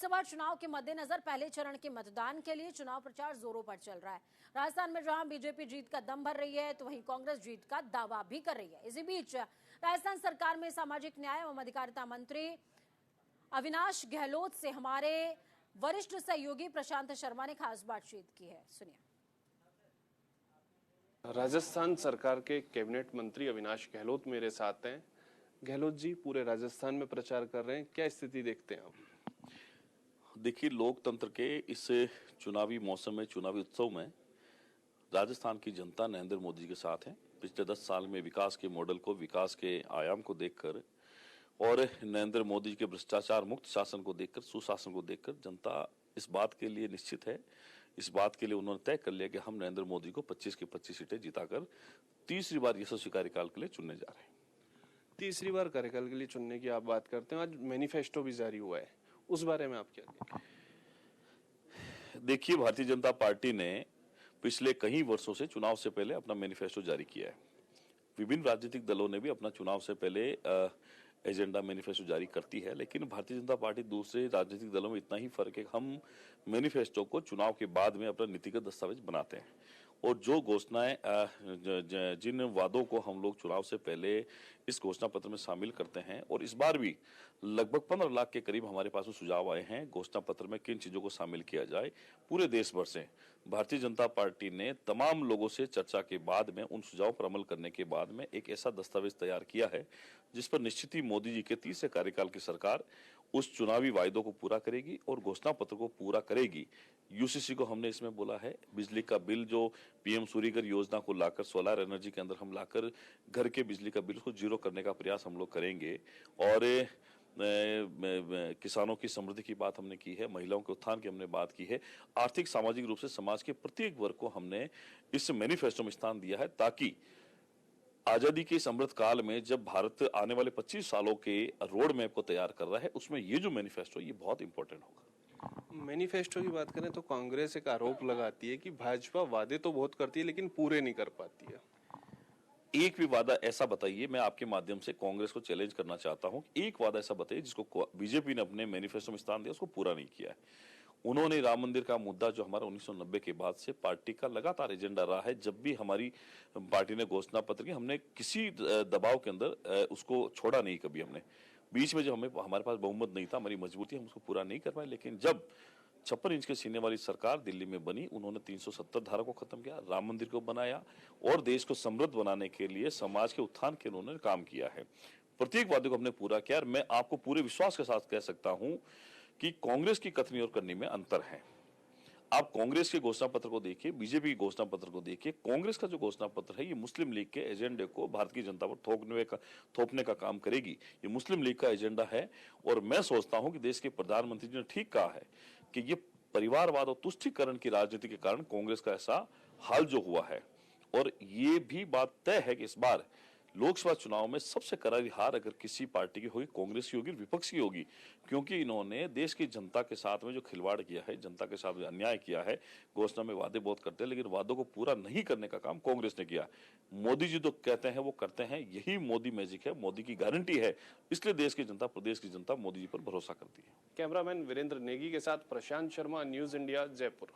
लोकसभा चुनाव के मद्देनजर पहले चरण के मतदान के लिए चुनाव प्रचार जोरों पर चल रहा है। राजस्थान में जहां बीजेपी जीत का दम भर रही है, तो वहीं कांग्रेस जीत का दावा भी कर रही है। इसी बीच राजस्थान सरकार में सामाजिक न्याय एवं अधिकारिता मंत्री अविनाश गहलोत से हमारे वरिष्ठ सहयोगी प्रशांत शर्मा ने खास बातचीत की है, सुनिए। राजस्थान सरकार के कैबिनेट मंत्री अविनाश गहलोत मेरे साथ हैं। गहलोत जी पूरे राजस्थान में प्रचार कर रहे हैं, क्या स्थिति देखते हैं आप? देखिए, लोकतंत्र के इस चुनावी मौसम में, चुनावी उत्सव में राजस्थान की जनता नरेंद्र मोदी जी के साथ है। पिछले 10 साल में विकास के मॉडल को, विकास के आयाम को देखकर और नरेंद्र मोदी जी के भ्रष्टाचार मुक्त शासन को देखकर, सुशासन को देखकर जनता इस बात के लिए निश्चित है, इस बात के लिए उन्होंने तय कर लिया कि हम नरेंद्र मोदी को 25 की 25 सीटें जिताकर तीसरी बार यशस्वी कार्यकाल के लिए चुनने जा रहे हैं। तीसरी बार कार्यकाल के लिए चुनने की आप बात करते हैं, आज मैनिफेस्टो भी जारी हुआ है, उस बारे में आप क्या कहेंगे? देखिए, भारतीय जनता पार्टी ने पिछले कई वर्षों से चुनाव से पहले अपना मैनिफेस्टो जारी किया है। विभिन्न राजनीतिक दलों ने भी अपना चुनाव से पहले एजेंडा मैनिफेस्टो जारी करती है, लेकिन भारतीय जनता पार्टी दूसरे राजनीतिक दलों में इतना ही फर्क है, हम मैनिफेस्टो को चुनाव के बाद में अपना नीतिगत दस्तावेज बनाते हैं और जो घोषणाएं, जिन वादों को हम लोग चुनाव से पहले इस घोषणा पत्र में शामिल करते हैं, और इस बार भी लगभग 15 लाख के करीब हमारे पास में सुझाव आए हैं घोषणा पत्र में किन चीजों को शामिल किया जाए। पूरे देश भर से भारतीय जनता पार्टी ने तमाम लोगों से चर्चा के बाद में, उन सुझावों पर अमल करने के बाद में एक ऐसा दस्तावेज तैयार किया है जिस पर निश्चित ही मोदी जी के तीसरे कार्यकाल की सरकार उस चुनावी वायदों को पूरा करेगी और घोषणा पत्र को पूरा करेगी। यूसीसी को हमने इसमें बोला है, बिजली का बिल जो पीएम सूर्यघर योजना को लाकर, सोलर एनर्जी के अंदर हम लाकर घर के बिजली का बिल को जीरो करने का प्रयास हम लोग करेंगे। और किसानों की समृद्धि की बात हमने की है, महिलाओं के उत्थान की हमने बात की है, आर्थिक सामाजिक रूप से समाज के प्रत्येक वर्ग को हमने इस मैनिफेस्टो में स्थान दिया है, ताकि आजादी के इस अमृत काल में जब भारत आने वाले 25 सालों के रोड मैप को तैयार कर रहा है, उसमें ये जो मैनिफेस्टो ये बहुत इंपॉर्टेंट होगा। मैनिफेस्टो की बात करें तो कांग्रेस एक आरोप लगाती है कि भाजपा वादे तो बहुत करती है लेकिन पूरे नहीं कर पाती है। एक भी वादा ऐसा बताइए, मैं आपके माध्यम से कांग्रेस को चैलेंज करना चाहता हूं, एक वादा ऐसा बताइए जिसको बीजेपी ने अपने मैनिफेस्टो में स्थान दिया, उसको पूरा नहीं किया है। उन्होंने राम मंदिर का मुद्दा, जो हमारा 1990 के बाद से पार्टी का लगातार एजेंडा रहा है, जब भी हमारी पार्टी ने घोषणा पत्र की, हमने किसी दबाव के अंदर उसको छोड़ा नहीं कभी। हमने बीच में जब हमारे पास बहुमत नहीं था, हमारी मजबूती, हम उसको पूरा नहीं कर पाए, लेकिन जब 56 इंच के सीने वाली सरकार दिल्ली में बनी, उन्होंने 370 धारा को खत्म किया, राम मंदिर को बनाया और देश को समृद्ध बनाने के लिए, समाज के उत्थान के उन्होंने काम किया है। प्रत्येक वादे को हमने पूरा किया और मैं आपको पूरे विश्वास के साथ कह सकता हूं कि कांग्रेस की कथनी और करनी में अंतर है। आप कांग्रेस के घोषणा पत्र को देखिए, बीजेपी के घोषणा पत्र को देखिए। कांग्रेस का जो घोषणा पत्र है, ये मुस्लिम लीग के एजेंडे को भारतीय जनता पर थोपने का काम करेगी। ये मुस्लिम लीग का एजेंडा है और मैं सोचता हूं कि देश के प्रधानमंत्री जी ने ठीक कहा है कि ये परिवारवाद और तुष्टीकरण की राजनीति के कारण कांग्रेस का ऐसा हाल जो हुआ है। और ये भी बात तय है कि इस बार लोकसभा चुनाव में सबसे करारी हार अगर किसी पार्टी की होगी, कांग्रेस की होगी, विपक्ष की होगी, क्योंकि इन्होंने देश की जनता के साथ में जो खिलवाड़ किया है, जनता के साथ में अन्याय किया है। घोषणा में वादे बहुत करते हैं, लेकिन वादों को पूरा नहीं करने का काम कांग्रेस ने किया। मोदी जी तो कहते हैं वो करते हैं, यही मोदी मैजिक है, मोदी की गारंटी है, इसलिए देश की जनता, प्रदेश की जनता मोदी जी पर भरोसा करती है। कैमरामैन वीरेंद्र नेगी के साथ प्रशांत शर्मा, न्यूज इंडिया, जयपुर।